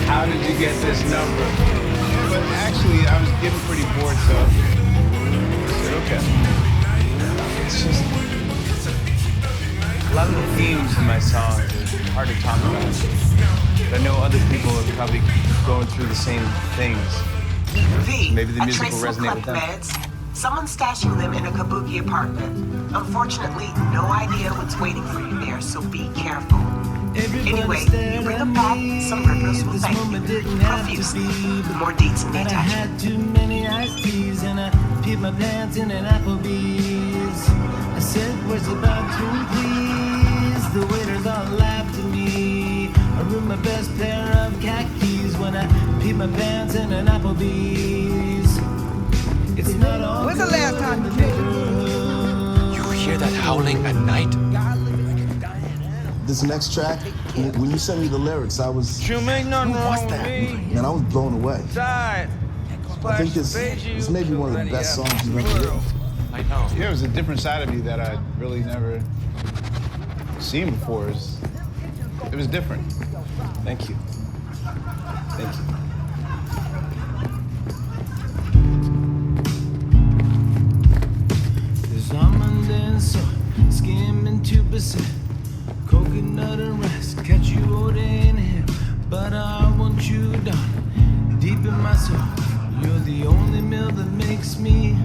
How did you get this number? Yeah, but actually, I was getting pretty bored, so I said, okay. It's just a lot of the themes in my songs are hard to talk about. But I know other people are probably going through the same things. Maybe the music will resonate with them. Meds. Someone's stashing them in a kabuki apartment. Unfortunately, no idea what's waiting for you there, so be careful. Anyway, you bring them back, some rippers will thank you profusely. More deets in the attachment. I had too many iced teas and I peed my pants in an Applebee's. I said, where's the bathroom, please? The waiters all laughed at me. I ruined my best pair of khakis when I peed my pants in an Applebee's. It's not all. When's the last time you did it? You hear that howling at night? This next track, when you sent me the lyrics, I was... You make nothing wrong with me. Man, I was blown away. I think this may be one of the best songs you've ever written. I know. Yeah, it was a different side of me that I'd really never seen before. It was different. Thank you. Thank you. There's almond and soy, skimming 2%. Coconut and rice, catch you out in here. But I want you down, deep in my soul. You're the only meal that makes me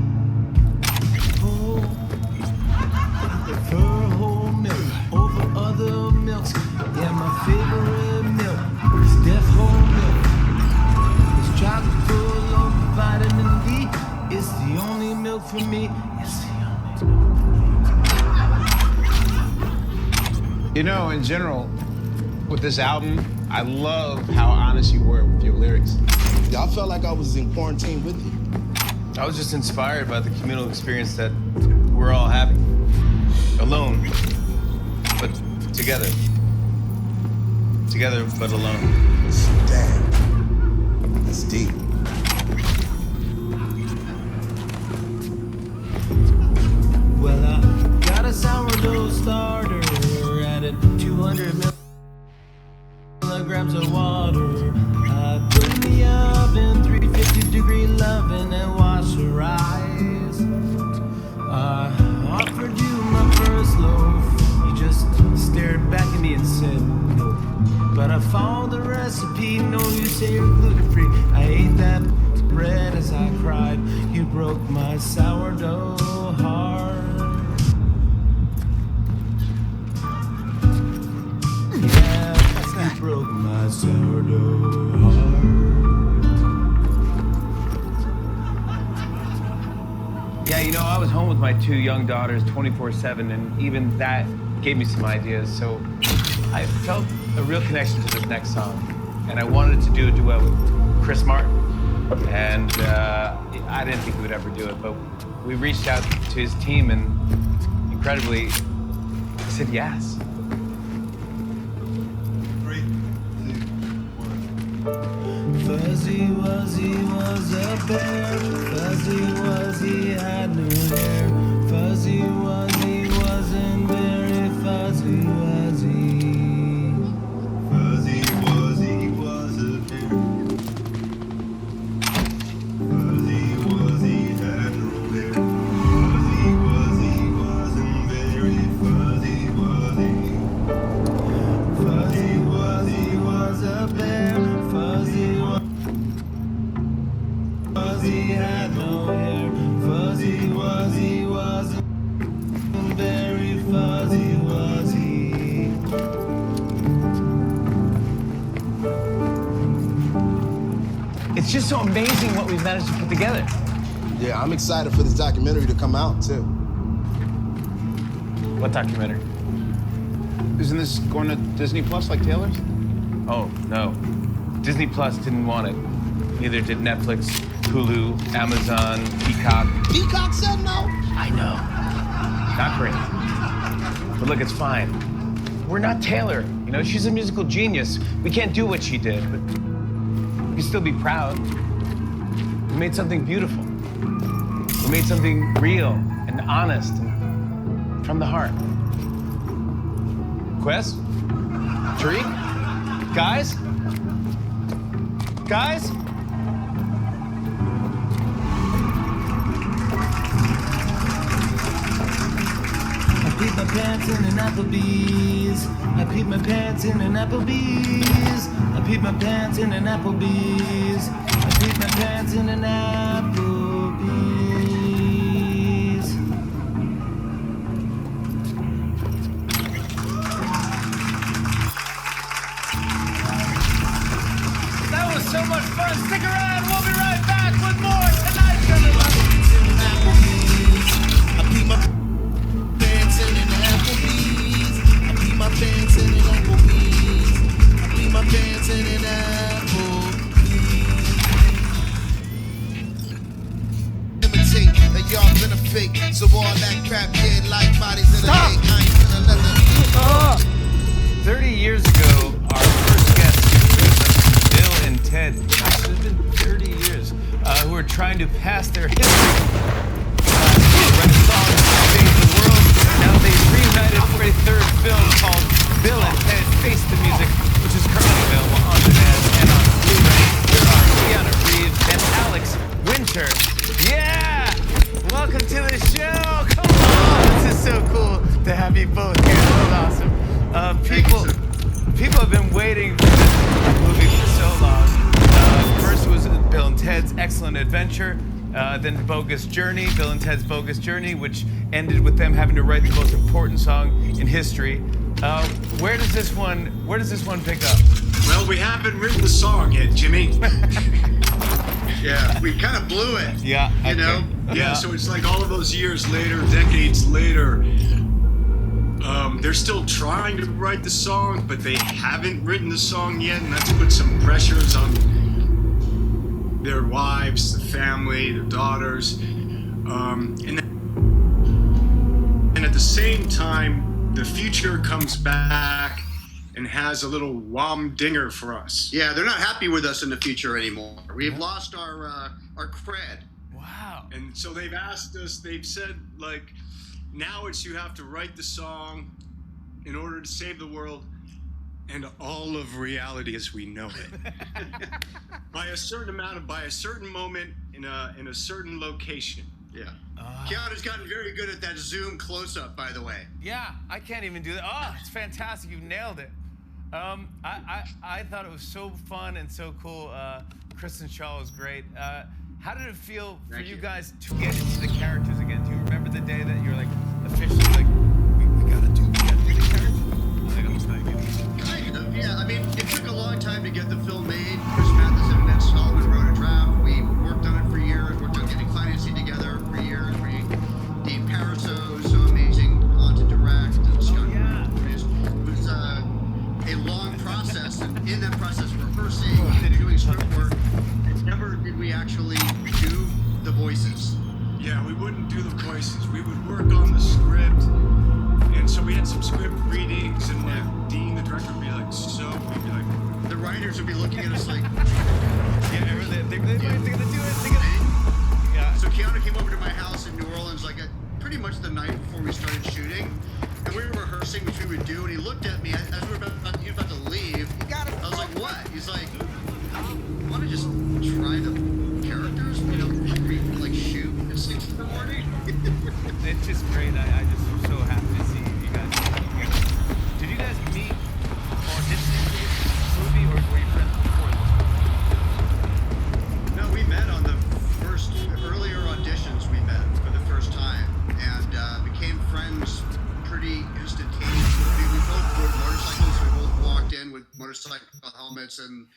whole. I prefer whole milk over other milks. Yeah, my favorite milk is death whole milk. It's chock full of vitamin D. It's the only milk for me. It's the only milk. You know, in general, with this album, I love how honest you were with your lyrics. Yeah, I felt like I was in quarantine with you. I was just inspired by the communal experience that we're all having. Alone, but together. Together, but alone. Damn. That's deep. Well, I got a sourdough starter, added 200 milligrams of water. I put in the oven, 350-degree loving, and wash her eyes. I offered you my first loaf. You just stared back at me and said no. But I followed the recipe. No, you say you're gluten-free. I ate that bread as I cried. You broke my sourdough heart. Yeah, you broke my sourdough heart. Yeah, you know, I was home with my 2 young daughters 24/7, and even that gave me some ideas. So I felt a real connection to this next song, and I wanted to do a duet with Chris Martin. And I didn't think we would ever do it, but we reached out to his team, and incredibly, he said yes. 3, 2, 1. Fuzzy Wuzzy was a bear. Fuzzy Wuzzy had no hair. Fuzzy Wuzzy wasn't very fuzzy Wuzzy. Fuzzy Wuzzy was a bear. Fuzzy Wuzzy had no hair. Fuzzy Wuzzy wasn't very fuzzy Wuzzy. Fuzzy Wuzzy was a bear. Fuzzy Wuzzy had no hair. Fuzzy Wuzzy wasn't very fuzzy Wuzzy. It's just so amazing what we've managed to put together. Yeah, I'm excited for this documentary to come out, too. What documentary? Isn't this going to Disney Plus like Taylor's? Oh, no. Disney Plus didn't want it. Neither did Netflix, Hulu, Amazon, Peacock. Peacock said no? I know. Not great. But look, it's fine. We're not Taylor. You know, she's a musical genius. We can't do what she did, but we can still be proud. We made something beautiful. We made something real and honest and from the heart. Quest? Tariq? Guys? Guys? I peed my pants in an Applebee's. I peed my pants in an Applebee's. I peed my pants in an Applebee's. I peed my pants in an Applebee's. That was so much fun. Stick around. We'll be right back with more tonight, gentlemen. I peed my pants in an Applebee's. I peed my pants in an Applebee's. I peed my pants in an Applebee's. Imitate that y'all been a fake. So all that crap dead like bodies in a lake. I ain't gonna let them. 30 years ago, our first guest was Bill and Ted. Gosh, it's been 30 years. Who are trying to pass their history. Write a song to save the world. Now they've reunited for a third film called Bill and Ted Face the Music, which is currently available on demand and on Blu-ray. Here are Keanu Reeves and Alex Winter. Yeah! Welcome to the show! Come on! This is so cool to have you both here. This is awesome. People have been waiting for this movie for so long. First was Bill and Ted's Excellent Adventure, then Bogus Journey, Bill and Ted's Bogus Journey, which ended with them having to write the most important song in history. Where does this one pick up? Well, we haven't written the song yet, Jimmy. Yeah, we kind of blew it. Yeah, you know. Yeah, so it's like all of those years later, decades later. They're still trying to write the song, but they haven't written the song yet, and that's put some pressures on their wives, the family, their daughters, and at the same time, the future comes back and has a little wom-dinger for us. Yeah, they're not happy with us in the future anymore. We've lost our cred. Wow. And so they've asked us, they've said, like, now it's you have to write the song in order to save the world and all of reality as we know it. by a certain moment in a certain location. Yeah. Keanu's gotten very good at that zoom close-up, by the way. Yeah, I can't even do that. Oh, it's fantastic. You nailed it. I thought it was so fun and so cool. Kristen Shaw was great. How did it feel for you guys to get into the characters again? Do you remember the day that you're like officially like, we gotta do the characters? Like, almost like it. Kind of, yeah. I mean, it took a long time to get the film made. Chris Matheson and Ed Solomon wrote a draft. We worked on it for years. Worked on getting financing together for years. Dean Paraso, so amazing, on to direct. And Scott produced. It was a long process, and in that process, rehearsing and doing script work. Never did we actually do the voices. Yeah, we wouldn't do the voices. We would work on the script. And so we had some script readings, and Dean, the director, would be like, so we'd be like... The writers would be looking at us like... Yeah, they're gonna do it. Yeah. So Keanu came over to my house in New Orleans like pretty much the night before we started shooting. And we were rehearsing, which we would do, and he looked at me as we were about to leave. I was like, what? He's like... Want to just try the characters? You know, like shoot at 6 in the morning? It's just great. I just am so happy to see you guys. Did you guys meet auditioning for this movie, or were you friends before this? No, we met on the earlier auditions. We met for the first time and became friends pretty instantaneously. We both rode motorcycles. We both walked in with motorcycle helmets, and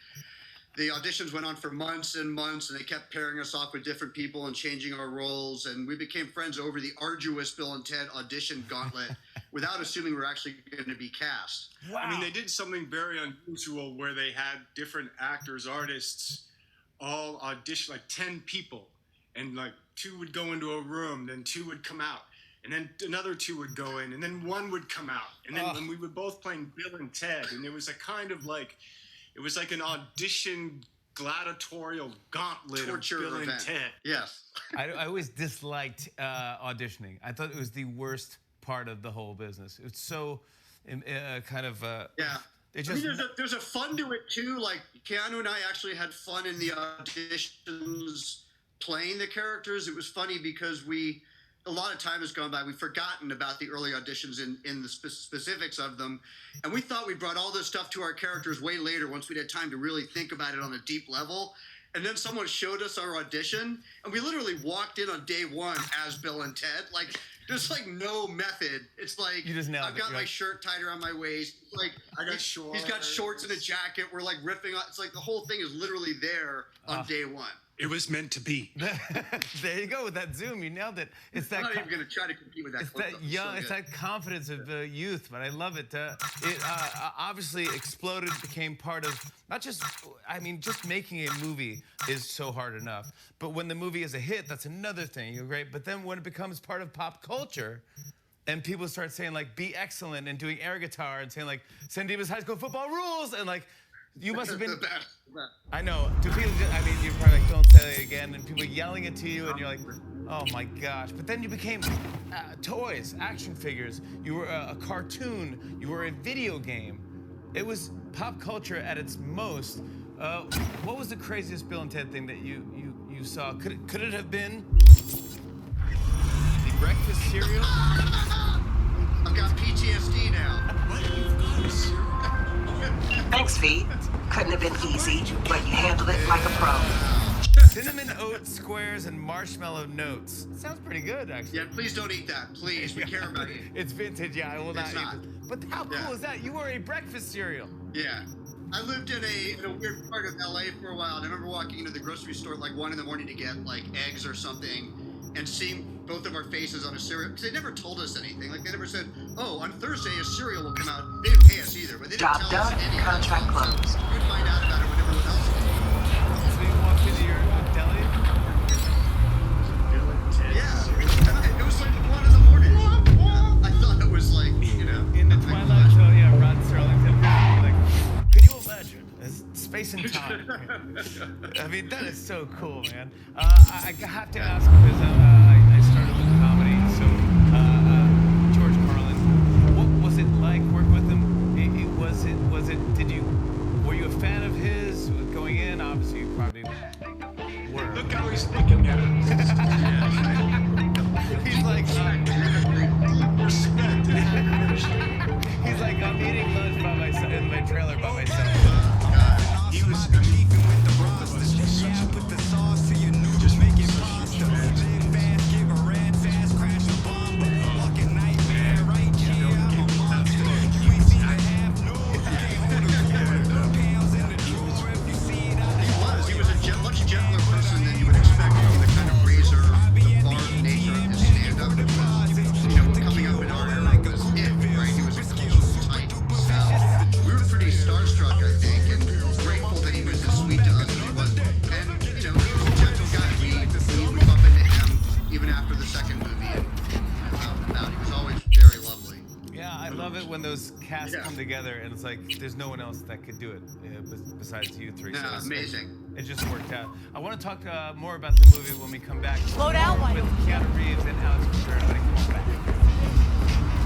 the auditions went on for months and months, and they kept pairing us off with different people and changing our roles, and we became friends over the arduous Bill and Ted audition gauntlet without assuming we were actually going to be cast. Wow. I mean, they did something very unusual where they had different actors, artists, all audition, like 10 people, and like 2 would go into a room, then 2 would come out, and then another 2 would go in, and then 1 would come out, and then when we were both playing Bill and Ted, and it was a kind of like... It was like an audition gladiatorial gauntlet torture of Bill event. And Ted. Yes. I always disliked auditioning. I thought it was the worst part of the whole business. It's so kind of... yeah. It I mean, just there's a fun to it too. Like Keanu and I actually had fun in the auditions playing the characters. It was funny because a lot of time has gone by. We've forgotten about the early auditions in the specifics of them. And we thought we brought all this stuff to our characters way later once we'd had time to really think about it on a deep level. And then someone showed us our audition, and we literally walked in on day one as Bill and Ted. Like, there's like no method. It's like, You just nailed I've it, got my right? shirt tied around my waist. Like, I got He's got shorts and a jacket. We're like riffing on. It's like the whole thing is literally there on day one. It was meant to be. There you go with that zoom. You nailed it. It's that. I'm not even going to try to compete with that. It's clip, that though. young. So It's good. that confidence of the youth, but I love it. It obviously exploded, became part of not just. I mean, just making a movie is so hard enough. But when the movie is a hit, that's another thing. You're great. But then when it becomes part of pop culture, and people start saying like, "Be excellent," and doing air guitar, and saying like, "San Dimas High School football rules," and like. You must have been. The best. I know. Do people? I mean, you're probably like, "Don't say it again," and people yelling it to you, and you're like, "Oh my gosh!" But then you became toys, action figures. You were a cartoon. You were a video game. It was pop culture at its most. What was the craziest Bill and Ted thing that you saw? Could it have been the breakfast cereal? I've got PTSD now. Thanks, V. Couldn't have been easy, but you handled it like a pro. Cinnamon oat squares and marshmallow notes. Sounds pretty good, actually. Yeah, please don't eat that. Please, we care about you. It's vintage, yeah. I will not It's eat not. it. But how cool is that? You were a breakfast cereal. Yeah. I lived in a weird part of LA for a while, and I remember walking into the grocery store at like 1 in the morning to get like eggs or something, and seeing both of our faces on a cereal, because they never told us anything. Like they never said, "Oh, on Thursday a cereal will come out." They didn't pay us either, but they didn't Job tell us done, any of that contract stuff. closed. So we'd find out about it when everyone else did. So you walked into your deli? Yeah, it was like 1 in the morning. I thought it was like, In the twilight show, yeah, Rod Serling's like, could you imagine? It's space and time. I mean, that is so cool, man. I have to ask, because I started with comedy, so George Carlin, what was it like working with him? Were you a fan of his going in? Obviously, you probably were. Look how he's looking at us. He's like, Respect. he's like, I'm eating lunch by myself in my trailer by myself. He was he was a much gentler person than you would expect from the kind of razor, the barbed nature of his stand-up. It was, coming up in our era was it, right? He was a cultural type. So we were pretty starstruck, I think, and grateful that he was as sweet to us as he was. And, he was a gentle guy. We bump into him even after the second movie and out and about. He was always very lovely. Yeah, I love it when those casts Yeah. come together and it's like there's no one else that could do it besides you three. Yeah, it's- amazing. It just worked out. I want to talk more about the movie when we come back. Slow down, More White. with Keanu Reeves and Alex Winter. Everybody come on back.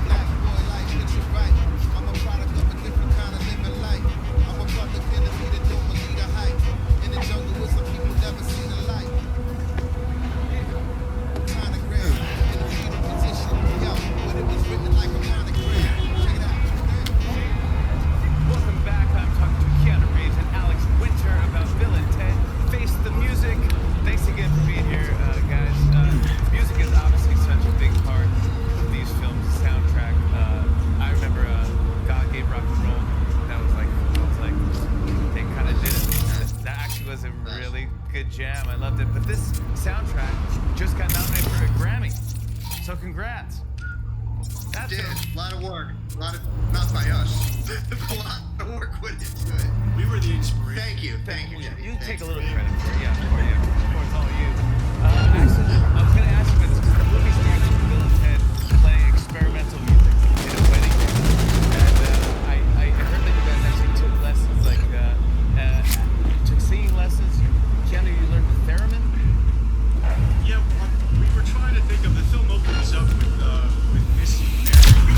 Black boy like Richard Wright. I'm a product of a different kind of living life. I'm a public enemy that don't believe the hype. In the jungle with some people never seen the light. Monogram in a fetal position. Yo, but it was written like a monogram. Check it out. Welcome back. I'm talking to Keanu Reeves and Alex Winter about Bill and Ted Face the Music. Thanks again for being here, guys. Music is obviously such a big part of these films, the soundtrack. I remember God Gave Rock and Roll. That was like they kind of did it. That actually was a really good jam. I loved it. But this soundtrack just got nominated for a Grammy. So congrats. That's Did a lot of work. Not by us. A lot of work went into it. We were the inspiration. Thank you, Jimmy. You Thank take a you. little credit for it, yeah, of course, all you. Actually, I was going to ask you about this because the movie starts with Bill and Ted playing experimental music in a wedding ring. And I heard that you guys actually took lessons, took singing lessons. Keanu, you learned the theremin? Yeah, we were trying to think of the film opens up with Missy marrying,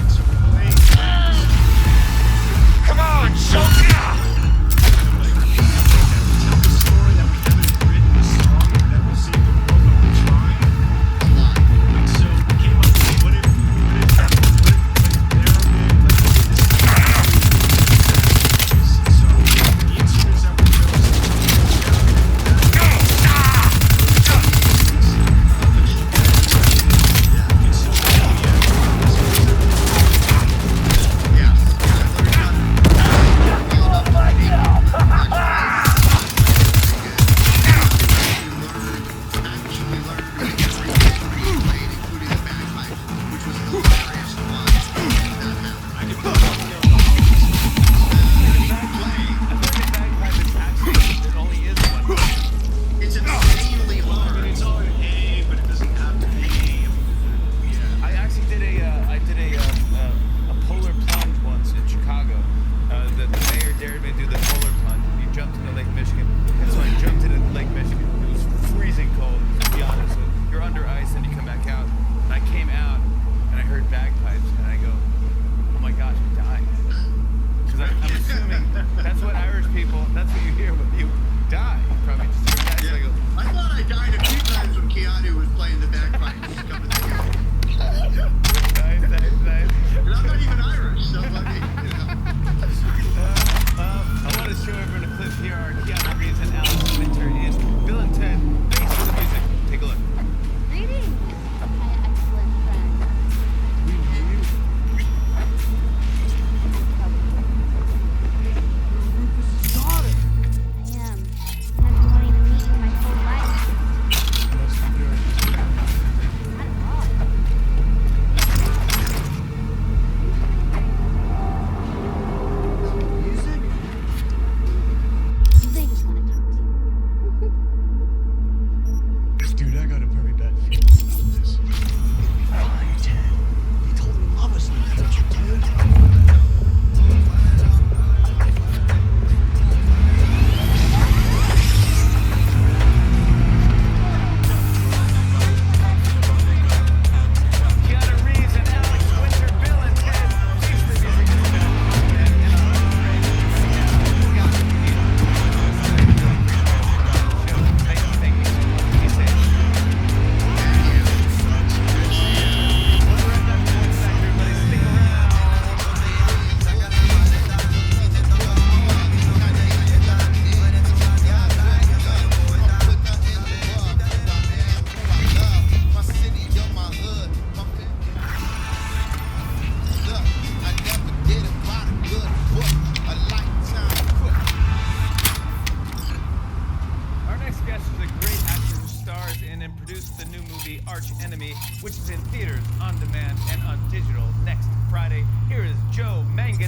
so we're playing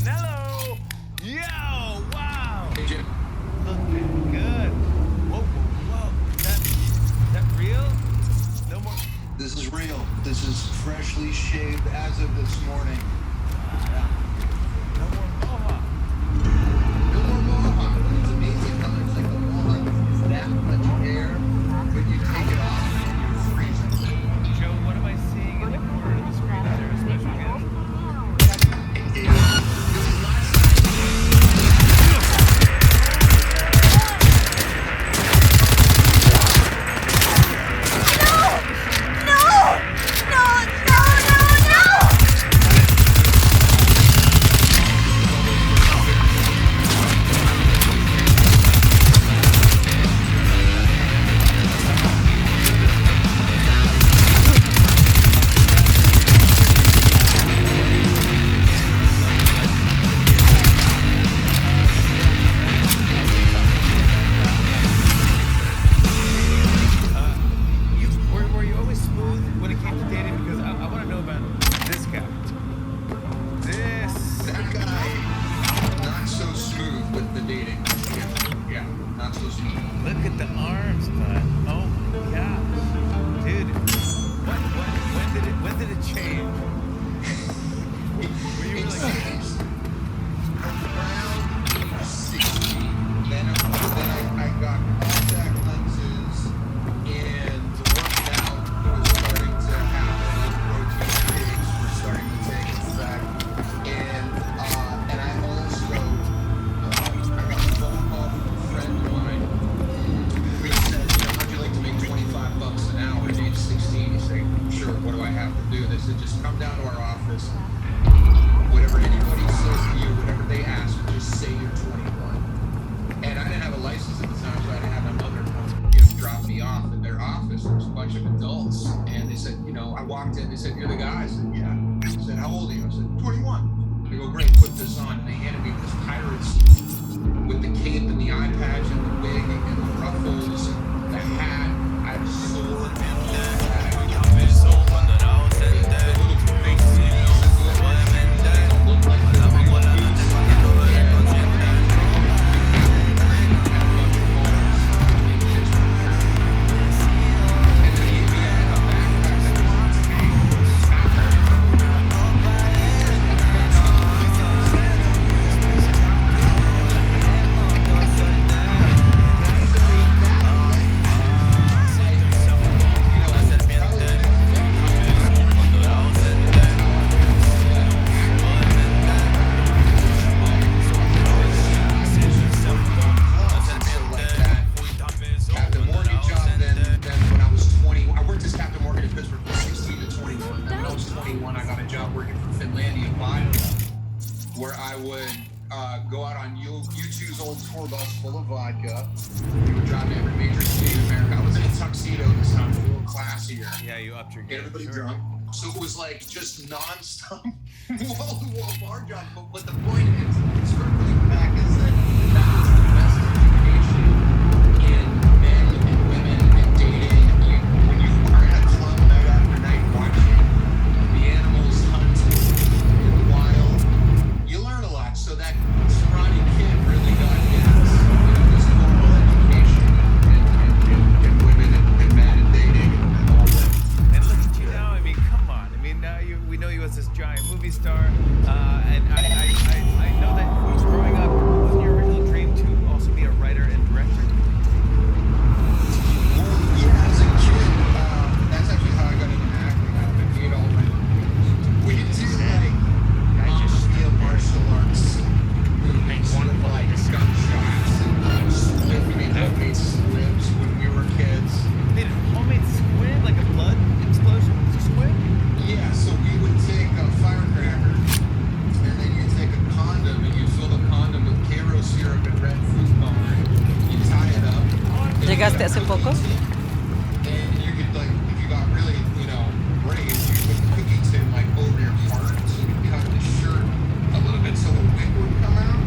Hello. Yo, wow. Hey, Jim. Looking good. Whoa, whoa, whoa. Is that real? No more. This is real. This is freshly shaved as of this morning. No more mohawk. No more mohawk. It's amazing how there's like a mohawk is that much hair when you take it off. You're freezing. Joe, what am I seeing in the corner of the screen? Is there a special gift? Were you always smooth when it came to dating? Because I want to know about this guy. That guy, not so smooth with the dating. Yeah, not so smooth. Look at the arms, bud. Oh my gosh. Dude, when did it change? Were you really like, Around 60. Then I got contact lenses, and working out was starting to happen. Protein shakes were starting to take effect, and I also I got a phone call from a friend of mine who said, how'd you like to make $25 an hour at age 16? He said, sure. What do I have to do? They said, just come down to our office. Whatever anybody says to you, whatever they ask, just say you're 21. And I didn't have a license at the time, so I had to have my mother come drop me off at their office. There was a bunch of adults, and they said, I walked in, they said, you're the guy? I said, yeah. They said, how old are you? I said, 21. They go, great, put this on. And they handed me this pirate suit with the cape and the eye patch and the wig and the ruffles, the hat. I had a sword and all that. Everybody drunk. So it was like just non-stop wall-to-wall bar job. But what the point is, circling back, is that was the best education in men and women and dating. When you are at a club night after night watching the animals hunt in the wild, you learn a lot. So that scrawny kid really got his, this formal education in women and men and dating and all that. We know you as this giant movie star, and I know that growing up, wasn't your original dream to also be a writer and director? Well, yeah, as a kid, that's actually how I got into acting. I made all my movies. We did like martial arts movies with like gunshots and we made homemade squibs when we were kids. Made a homemade squib, like a blood explosion squib? Yeah, so we would take a firecracker, and then you take a condom, and you fill the condom with Karo syrup and red fruit bar. You tie it up. ¿Llegaste hace poco? And you could, like, if you got really, brave, you put the cookie tin, like, over your heart, so you could cut the shirt a little bit so the wick would come out.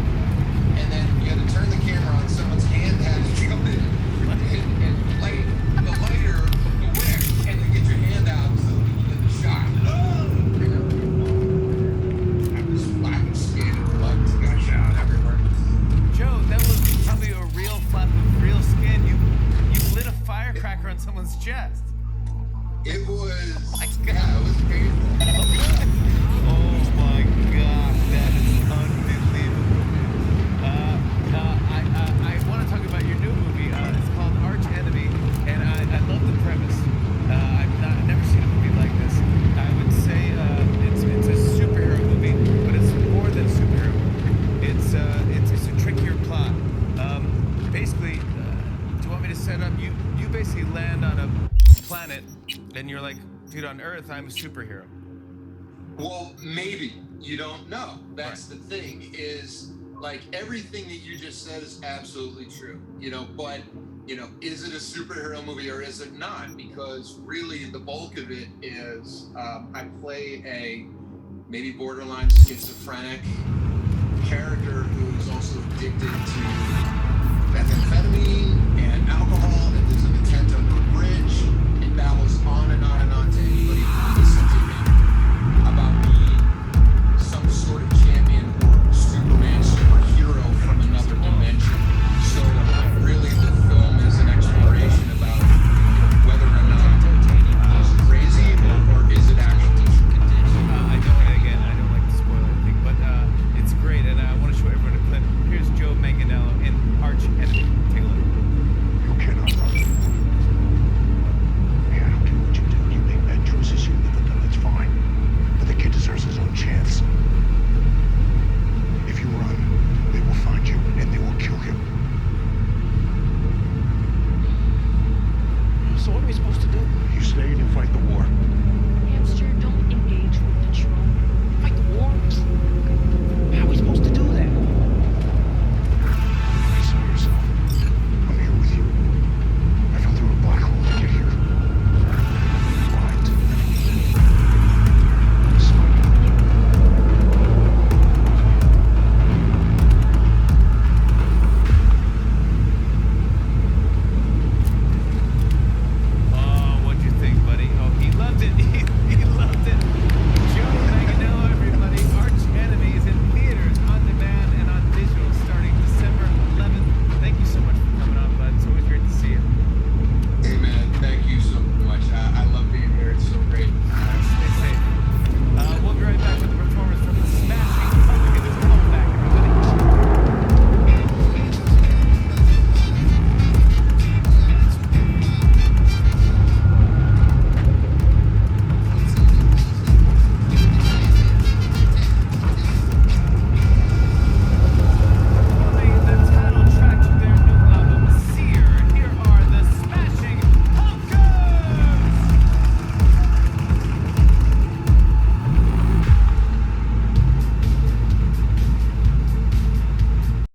And then you had to turn the camera on, someone's hand had to come in and light the lighter of the wick, and then get your hand out so that you get the shot. I was skated blood chest. It was. My God. Yeah, it was painful. Oh my God, that is unbelievable. I want to talk about your new movie. It's called Arch Enemy, and I love the premise. I've never seen a movie like this. I would say it's a superhero movie, but it's more than superhero. It's a trickier plot. Basically, do you want me to set up? You basically land on a planet, and you're like, dude, on Earth, I'm a superhero. Well, maybe. You don't know. That's the thing, is like everything that you just said is absolutely true. But is it a superhero movie or is it not? Because really the bulk of it is I play a maybe borderline schizophrenic